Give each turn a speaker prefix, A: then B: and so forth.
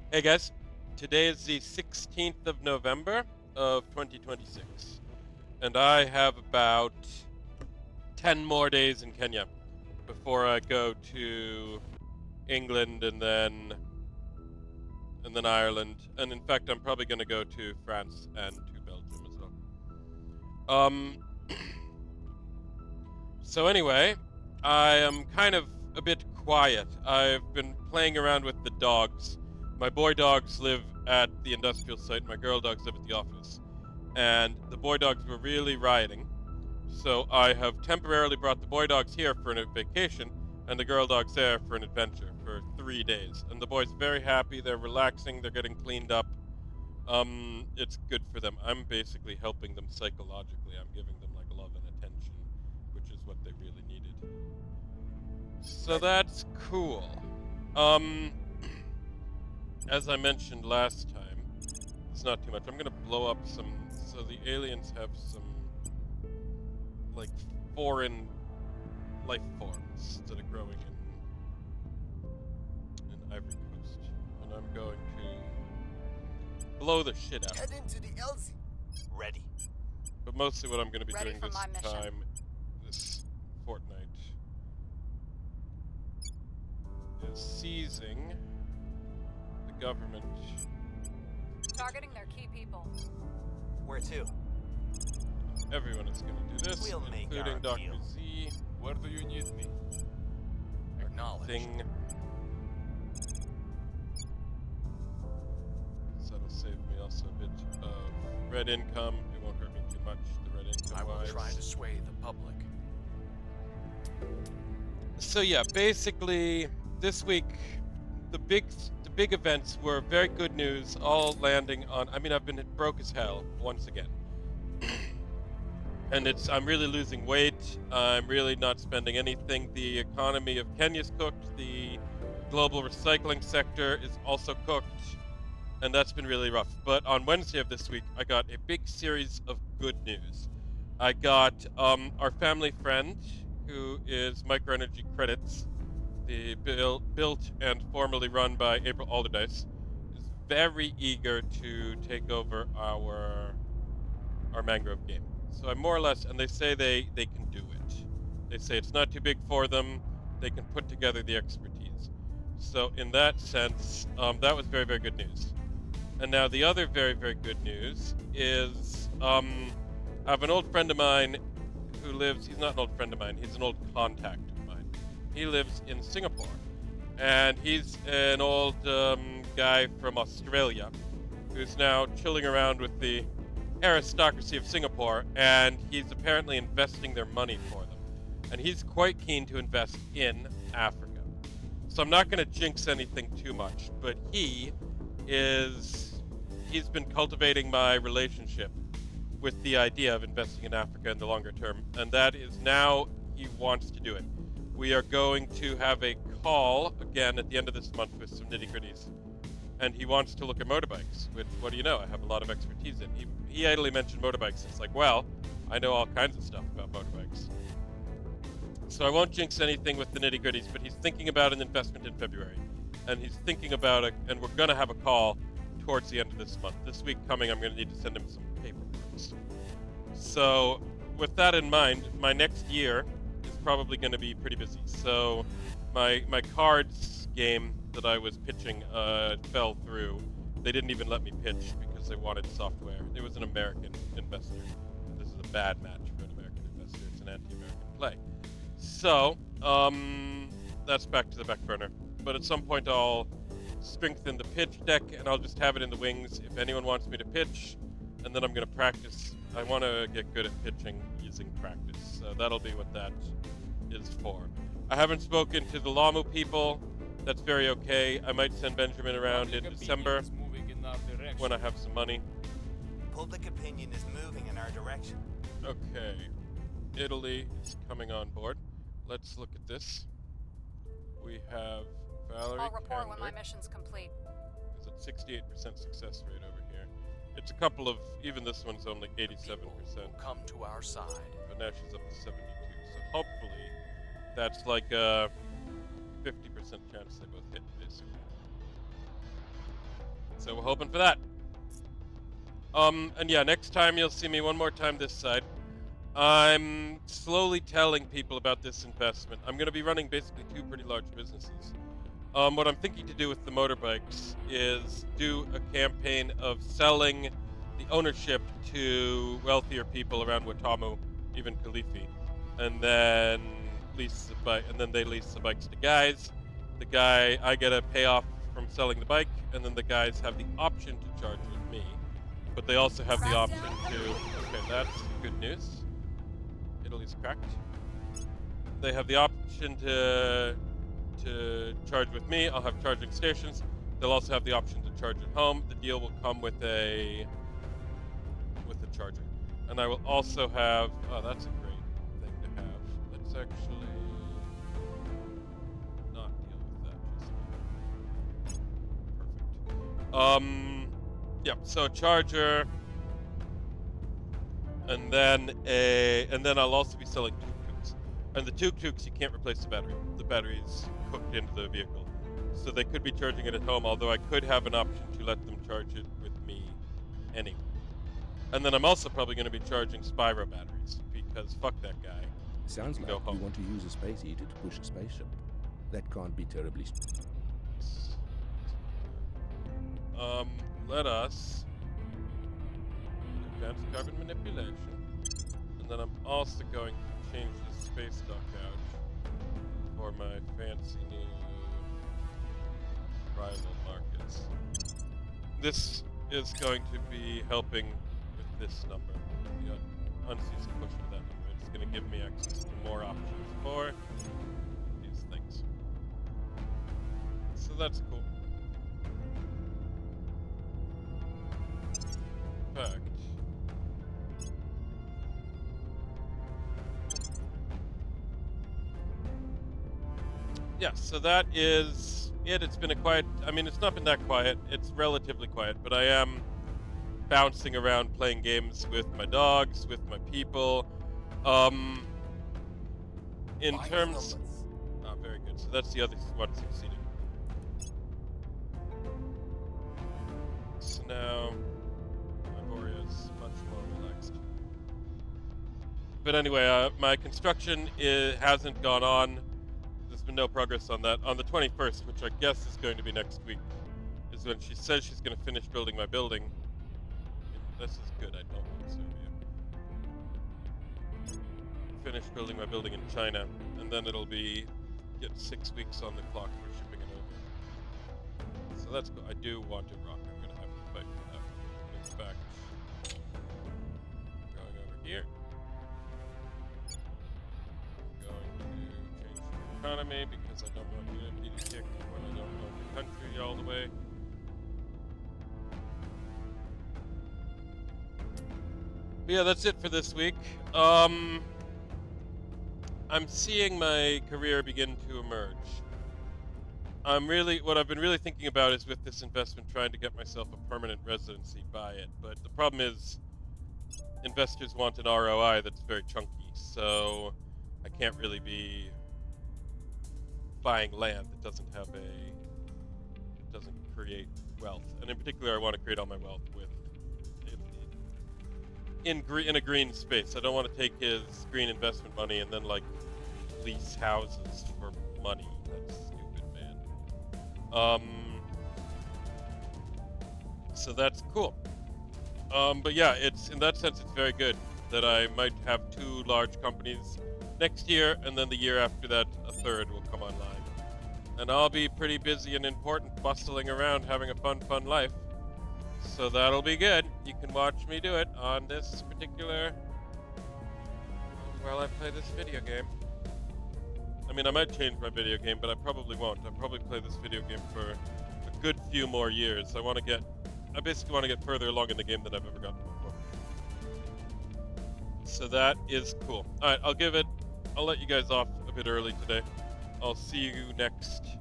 A: Hey guys, today is the 16th of November of 2026, and I have about 10 more days in Kenya before I go to England and then Ireland, and in fact I'm probably going to go to France and to Belgium as well. Um so anyway, I am kind of a bit quiet. I've been playing around with the dogs. My boy dogs live at the industrial site, my girl dogs live at the office. And the boy dogs were really rioting. So I have temporarily brought the boy dogs here for a vacation and the girl dogs there for an adventure for 3 days. And the boys are very happy. They're relaxing. They're getting cleaned up. It's good for them. I'm basically helping them psychologically. I'm giving them like love and attention, which is what they really needed. So that's cool. Um, as I mentioned last time, it's not too much. I'm gonna blow up some. So the aliens have some like foreign life forms that are growing in Ivory Coast, and I'm going to blow the shit out.
B: Head into the LZ. Ready.
A: But mostly, what I'm going to be
C: Ready
A: doing
C: for
A: this
C: my mission.
A: time, this fortnight, is seizing the government.
C: Targeting their key people.
B: Where to?
A: Everyone is going to do this,
B: We'll make
A: including
B: our
A: Dr.
B: deal.
A: Z.
D: Where do you need me? Acknowledged.
A: Thing. So that'll save me also a bit of red income. It won't hurt me too much, the red income
D: I will
A: wise.
D: try to sway the public.
A: So yeah, basically this week the big events were very good news, all landing on. I mean, I've been broke as hell once again. And I'm really losing weight. I'm really not spending anything. The economy of Kenya's cooked. The global recycling sector is also cooked. And that's been really rough. But on Wednesday of this week, I got a big series of good news. I got our family friend, who is Microenergy Credits, the built and formerly run by April Alderdice, is very eager to take over our mangrove game. So I'm more or less, and they say they can do it. They say it's not too big for them. They can put together the expertise. So in that sense, that was very, very good news. And now the other very, very good news is I have an old friend of mine who lives, he's not an old friend of mine, he's an old contact of mine. He lives in Singapore. And he's an old guy from Australia who's now chilling around with the aristocracy of Singapore, and he's apparently investing their money for them. And he's quite keen to invest in Africa. So I'm not going to jinx anything too much, but he's been cultivating my relationship with the idea of investing in Africa in the longer term, and that is now he wants to do it. We are going to have a call again at the end of this month with some nitty-gritties, and he wants to look at motorbikes, which, what do you know, I have a lot of expertise in. He idly mentioned motorbikes. It's like, well, I know all kinds of stuff about motorbikes. So I won't jinx anything with the nitty-gritties, but he's thinking about an investment in February, and he's thinking about it, and we're going to have a call towards the end of this month. This week coming, I'm going to need to send him some paperwork. So with that in mind, my next year is probably going to be pretty busy. So my cards game that I was pitching fell through. They didn't even let me pitch because they wanted software. It was an American investor. This is a bad match for an American investor. It's an anti-American play. So that's back to the back burner. But at some point I'll strengthen the pitch deck and I'll just have it in the wings if anyone wants me to pitch. And then I'm going to practice. I want to get good at pitching using practice. So that'll be what that is for. I haven't spoken to the Lamu people. That's very okay. I might send Benjamin around in December when I have some money.
B: Public opinion is moving in our direction.
A: Okay. Italy is coming on board. Let's look at this. We have Valerie
C: I'll report when my
A: Kendrick.
C: mission's complete.
A: Is at 68% success rate over here. It's a couple of, even this one's only 87%.
D: Come to our side.
A: But now she's up to 72. So hopefully that's like a 50% chance they both hit, basically. So we're hoping for that. And yeah, next time you'll see me one more time this side. I'm slowly telling people about this investment. I'm going to be running basically 2 pretty large businesses. What I'm thinking to do with the motorbikes is do a campaign of selling the ownership to wealthier people around Watamu, even Kalifi, and then lease the bike, and then they lease the bikes to guys. The guy, I get a payoff from selling the bike, and then the guys have the option to charge with me, but they also have the option to. Okay, that's good news. Italy's cracked. They have the option to charge with me. I'll have charging stations. They'll also have the option to charge at home. The deal will come with a charger, and I will also have. Oh, that's a great thing to have. Let's actually not deal with that just now. Perfect. Yep. So a charger, and then I'll also be selling tuk-tuks. And the tuk-tuks, you can't replace the battery. The battery's cooked into the vehicle. So they could be charging it at home, although I could have an option to let them charge it with me anyway. And then I'm also probably going to be charging Spyro batteries, because fuck that guy.
E: Sounds like
A: Go home.
E: you want to use a space heater to push a spaceship. That can't be terribly...
A: Let us advance carbon manipulation. And then I'm also going to change the space dock out for my fancy new rival markets. This is going to be helping with this number. You got unceasing push for that number. It's going to give me access to more options for these things. So that's cool. In fact, yeah, so that is it. It's been a quiet, I mean, it's not been that quiet. It's relatively quiet, but I am bouncing around playing games with my dogs, with my people. In terms... Oh, very good. So that's the other one succeeding. So now... is much more relaxed. But anyway, my construction hasn't gone on. There's been no progress on that. On the 21st, which I guess is going to be next week, is when she says she's going to finish building my building. This is good. I don't want Serbia. Finish building my building in China, and then it'll be get 6 weeks on the clock for shipping it over. So that's cool. I do want to rock. I'm going to have to fight for that. In fact, going over here. I'm going to change the economy because I don't want Unity to kick when I don't own the country all the way. But yeah, that's it for this week. I'm seeing my career begin to emerge. What I've been really thinking about is with this investment trying to get myself a permanent residency by it. But the problem is investors want an ROI that's very chunky, so I can't really be buying land that doesn't create wealth. And in particular, I want to create all my wealth in a green space. I don't want to take his green investment money and then like lease houses for money. That's stupid, man. So that's cool. But yeah, it's in that sense it's very good that I might have 2 large companies next year, and then the year after that a third will come online. And I'll be pretty busy and important, bustling around, having a fun life. So that'll be good. You can watch me do it on this particular... while I play this video game. I mean, I might change my video game, but I probably won't. I'll probably play this video game for a good few more years. I basically want to get further along in the game than I've ever gotten before. So that is cool. Alright, I'll let you guys off a bit early today. I'll see you next